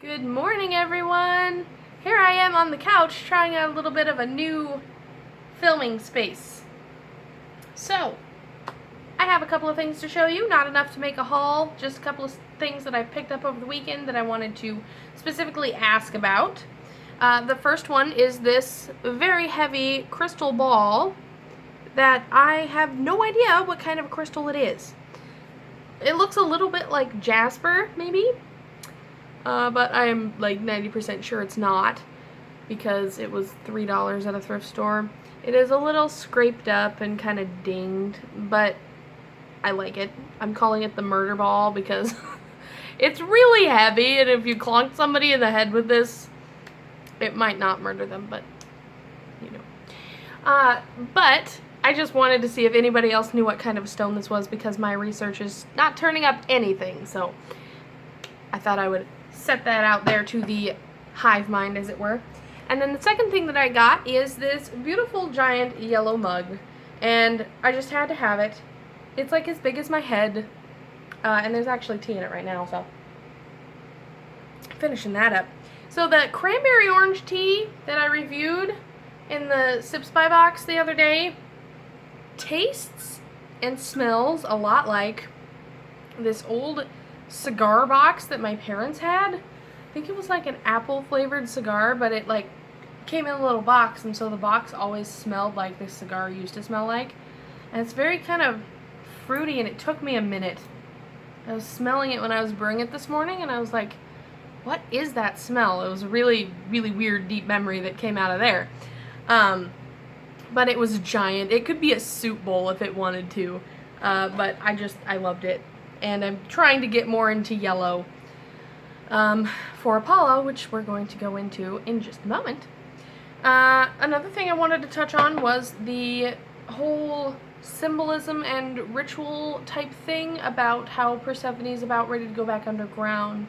Good morning, everyone! Here I am on the couch trying out a little bit of a new filming space. So, I have a couple of things to show you, not enough to make a haul, just a couple of things that I picked up over the weekend that I wanted to specifically ask about. The first one is this very heavy crystal ball that I have no idea what kind of a crystal it is. It looks a little bit like jasper, maybe? But I'm like 90% sure it's not, because it was $3 at a thrift store. It is a little scraped up and kind of dinged, but I like it. I'm calling it the murder ball because it's really heavy, and if you clonk somebody in the head with this, it might not murder them, but you know. But I just wanted to see if anybody else knew what kind of stone this was, because my research is not turning up anything, so I thought I would set that out there to the hive mind, as it were. And then the second thing that I got is this beautiful giant yellow mug, and I just had to have it. It's like as big as my head, and there's actually tea in it right now, so finishing that up. So the cranberry orange tea that I reviewed in the Sips by box the other day tastes and smells a lot like this old cigar box that my parents had. I think it was like an apple flavored cigar, but it like came in a little box, and so the box always smelled like this cigar used to smell like. And it's very kind of fruity, and it took me a minute. I was smelling it when I was brewing it this morning, and I was like, what is that smell? It was a really, really weird deep memory that came out of there. But it was giant. It could be a soup bowl if it wanted to. But I loved it. And I'm trying to get more into yellow for Apollo, which we're going to go into in just a moment. Another thing I wanted to touch on was the whole symbolism and ritual type thing about how Persephone is about ready to go back underground,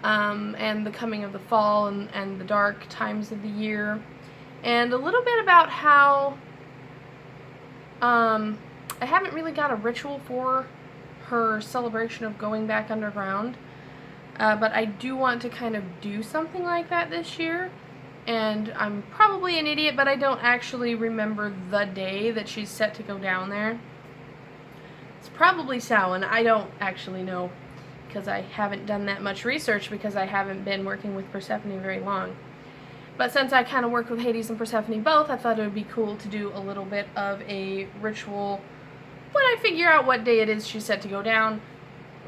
and the coming of the fall and the dark times of the year, and a little bit about how I haven't really got a ritual for her celebration of going back underground, but I do want to kind of do something like that this year, and I'm probably an idiot, but I don't actually remember the day that she's set to go down there. It's probably Samhain. I don't actually know, because I haven't done that much research, because I haven't been working with Persephone very long. But since I kind of work with Hades and Persephone both, I thought it would be cool to do a little bit of a ritual when I figure out what day it is she's set to go down.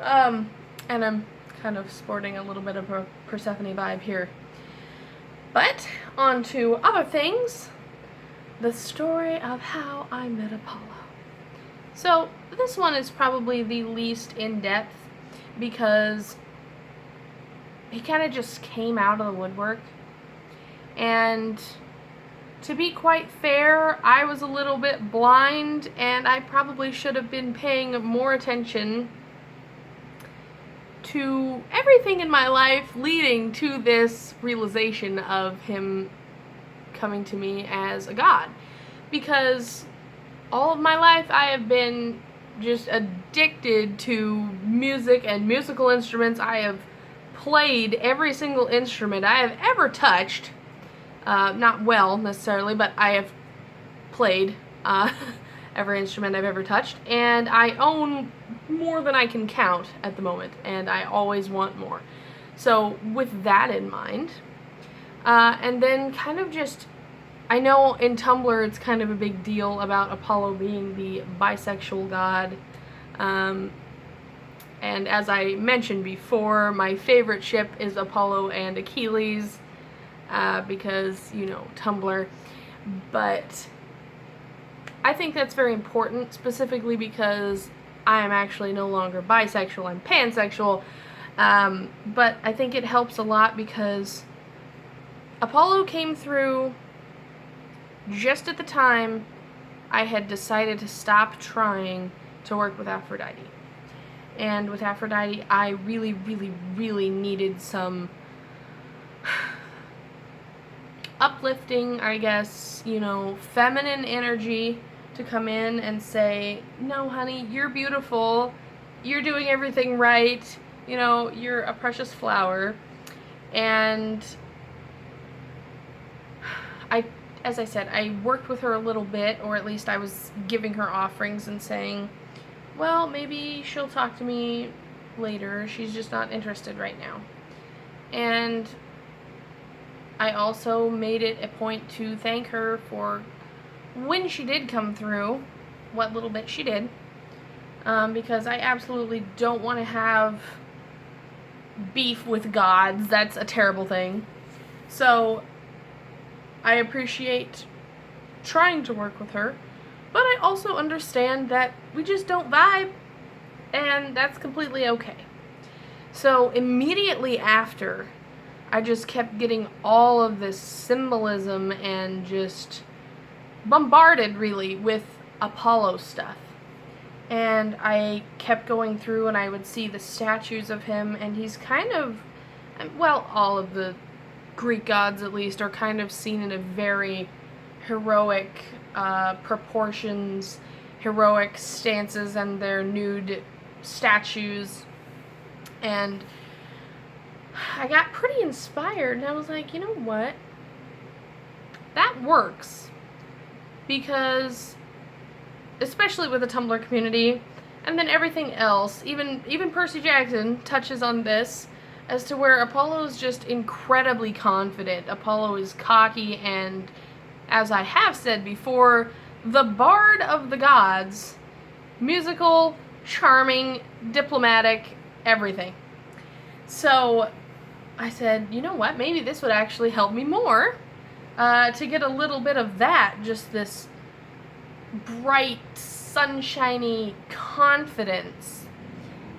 And I'm kind of sporting a little bit of a Persephone vibe here. But on to other things. The story of how I met Apollo. So this one is probably the least in-depth, because he kind of just came out of the woodwork. And to be quite fair, I was a little bit blind, and I probably should have been paying more attention to everything in my life leading to this realization of him coming to me as a god. Because all of my life I have been just addicted to music and musical instruments. I have played every single instrument I have ever touched. Not well, necessarily, but I have played every instrument I've ever touched, and I own more than I can count at the moment, and I always want more. So with that in mind, and then kind of just, I know in Tumblr it's kind of a big deal about Apollo being the bisexual god, and as I mentioned before, my favorite ship is Apollo and Achilles, because, you know, Tumblr. But I think that's very important, specifically because I am actually no longer bisexual, I'm pansexual. But I think it helps a lot because Apollo came through just at the time I had decided to stop trying to work with Aphrodite. And with Aphrodite, I really, really, really needed some uplifting, I guess, you know, feminine energy to come in and say, no, honey, you're beautiful, you're doing everything right, you know, you're a precious flower. And as I said, I worked with her a little bit, or at least I was giving her offerings and saying, well, maybe she'll talk to me later. She's just not interested right now. And I also made it a point to thank her for when she did come through, what little bit she did, because I absolutely don't want to have beef with gods. That's a terrible thing. So I appreciate trying to work with her, but I also understand that we just don't vibe, and that's completely okay. So immediately after, I just kept getting all of this symbolism and just bombarded, really, with Apollo stuff. And I kept going through and I would see the statues of him, and he's kind of, well, all of the Greek gods at least are kind of seen in a very heroic proportions, heroic stances, and their nude statues. And I got pretty inspired, and I was like, you know what? That works. Because, especially with the Tumblr community, and then everything else, even Percy Jackson touches on this, as to where Apollo is just incredibly confident. Apollo is cocky, and as I have said before, the bard of the gods, musical, charming, diplomatic, everything. So I said, you know what, maybe this would actually help me more to get a little bit of that, just this bright, sunshiny confidence.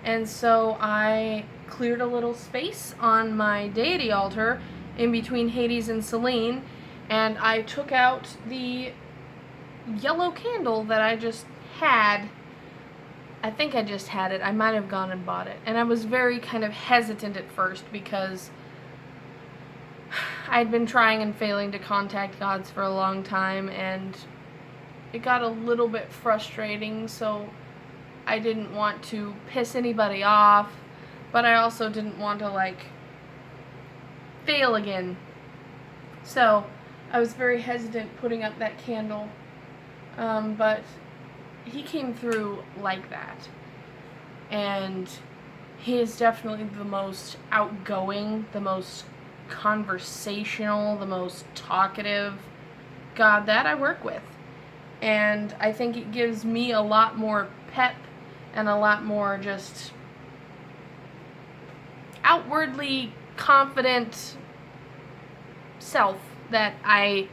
And so I cleared a little space on my deity altar in between Hades and Selene, and I took out the yellow candle that I just had. I think I just had it. I might have gone and bought it. And I was very kind of hesitant at first because I'd been trying and failing to contact gods for a long time, and it got a little bit frustrating, so I didn't want to piss anybody off, but I also didn't want to, fail again. So I was very hesitant putting up that candle, but he came through like that. And he is definitely the most outgoing, the most conversational, the most talkative god that I work with. And I think it gives me a lot more pep and a lot more just outwardly confident self that I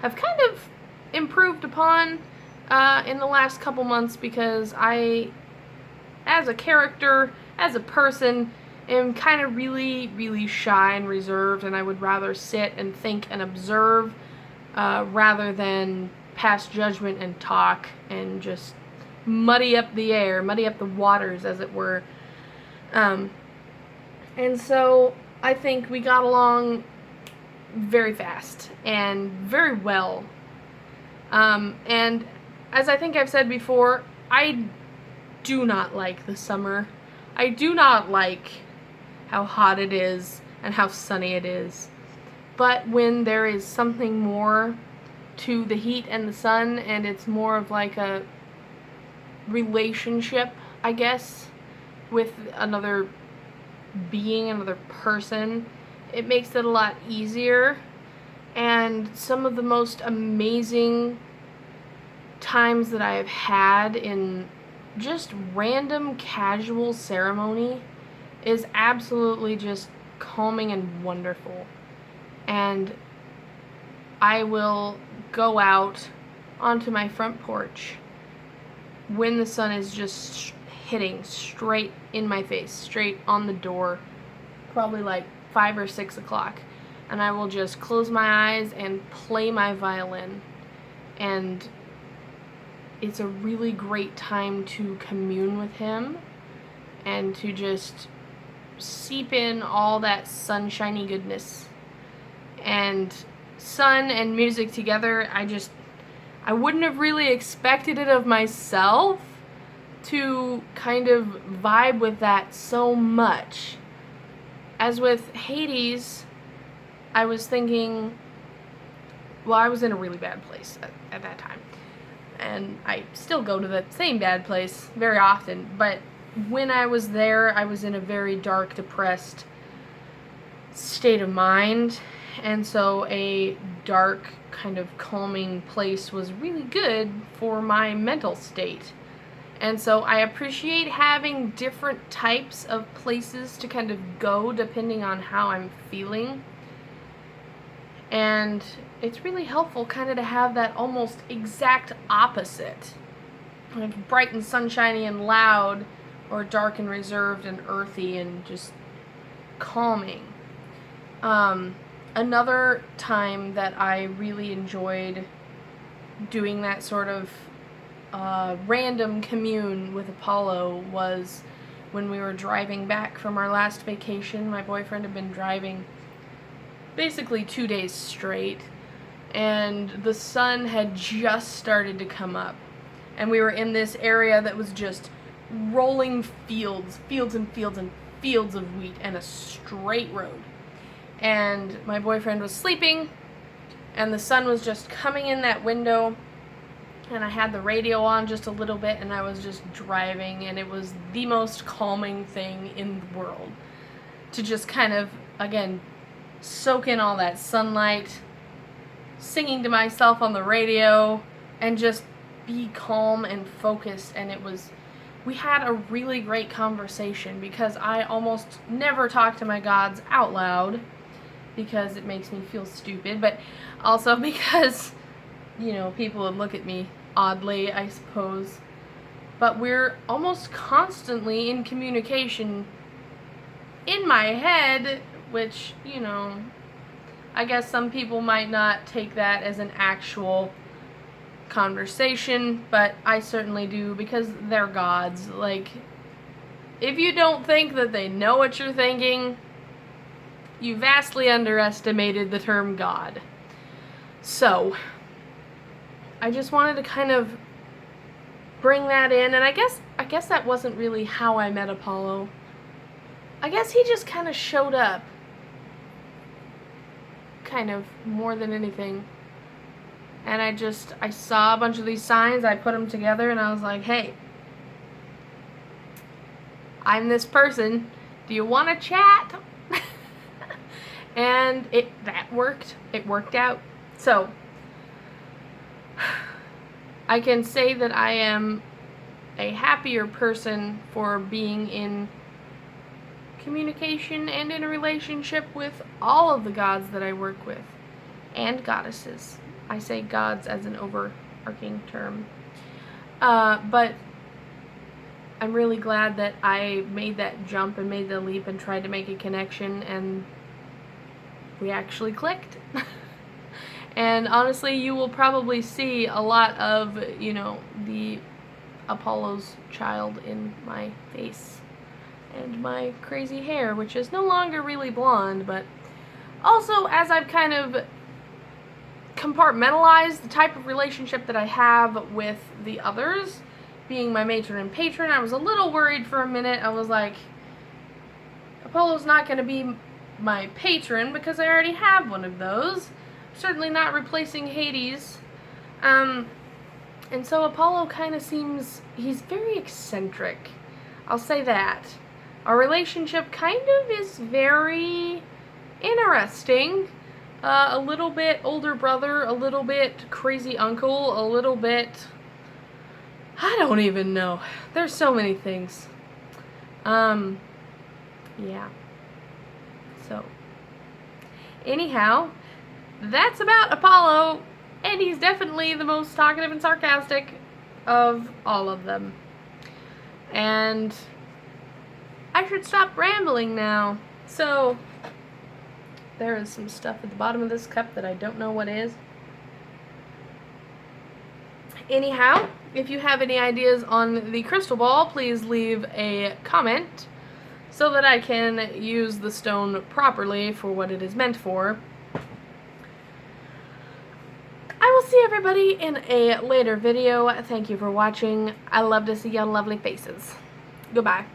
have kind of improved upon in the last couple months, because I, as a character, as a person, am kind of really, really shy and reserved, and I would rather sit and think and observe rather than pass judgment and talk and just muddy up the air, muddy up the waters, as it were. And so I think we got along very fast and very well. And as I think I've said before, I do not like the summer. I do not like how hot it is and how sunny it is. But when there is something more to the heat and the sun, and it's more of like a relationship, I guess, with another being, another person, it makes it a lot easier. And some of the most amazing times that I have had in just random casual ceremony is absolutely just calming and wonderful. And I will go out onto my front porch when the sun is just hitting straight in my face, straight on the door, probably 5 or 6 o'clock, and I will just close my eyes and play my violin. And it's a really great time to commune with him and to just seep in all that sunshiny goodness. And sun and music together, I wouldn't have really expected it of myself to kind of vibe with that so much. as with Hades, I was thinking, well, I was in a really bad place at that time. And I still go to the same bad place very often, but when I was there, I was in a very dark, depressed state of mind, and so a dark, kind of calming place was really good for my mental state. And so I appreciate having different types of places to kind of go depending on how I'm feeling. And it's really helpful kind of to have that almost exact opposite. Like bright and sunshiny and loud, or dark and reserved and earthy and just calming. Another time that I really enjoyed doing that sort of random commune with Apollo was when we were driving back from our last vacation. My boyfriend had been driving basically 2 days straight, and the sun had just started to come up, and we were in this area that was just rolling fields and fields and fields of wheat and a straight road. And my boyfriend was sleeping, and the sun was just coming in that window, and I had the radio on just a little bit, and I was just driving, and it was the most calming thing in the world to just kind of, again, soak in all that sunlight, singing to myself on the radio, and just be calm and focused. And we had a really great conversation, because I almost never talk to my gods out loud because it makes me feel stupid, but also because, people would look at me oddly, I suppose. But we're almost constantly in communication in my head, which, I guess some people might not take that as an actual conversation, but I certainly do, because they're gods. Like, if you don't think that they know what you're thinking, you vastly underestimated the term God. So, I just wanted to kind of bring that in, and I guess that wasn't really how I met Apollo. I guess he just kind of showed up, kind of, more than anything. And I saw a bunch of these signs, I put them together, and I was like, hey, I'm this person, do you want to chat? And that worked. It worked out. So, I can say that I am a happier person for being in communication and in a relationship with all of the gods that I work with, and goddesses. I say gods as an overarching term. But I'm really glad that I made that jump and made the leap and tried to make a connection, and we actually clicked. And honestly, you will probably see a lot of, the Apollo's child in my face and my crazy hair, which is no longer really blonde, but also as I've kind of compartmentalized the type of relationship that I have with the others, being my matron and patron, I was a little worried for a minute. I was like, Apollo's not going to be my patron because I already have one of those. Certainly not replacing Hades. And so Apollo kind of seems, he's very eccentric. I'll say that. Our relationship kind of is very interesting. A little bit older brother, a little bit crazy uncle, a little bit, I don't even know. There's so many things. Yeah. So, anyhow, that's about Apollo, and he's definitely the most talkative and sarcastic of all of them. And I should stop rambling now. So, there is some stuff at the bottom of this cup that I don't know what is. Anyhow, if you have any ideas on the crystal ball, please leave a comment so that I can use the stone properly for what it is meant for. I will see everybody in a later video. Thank you for watching. I love to see your lovely faces. Goodbye.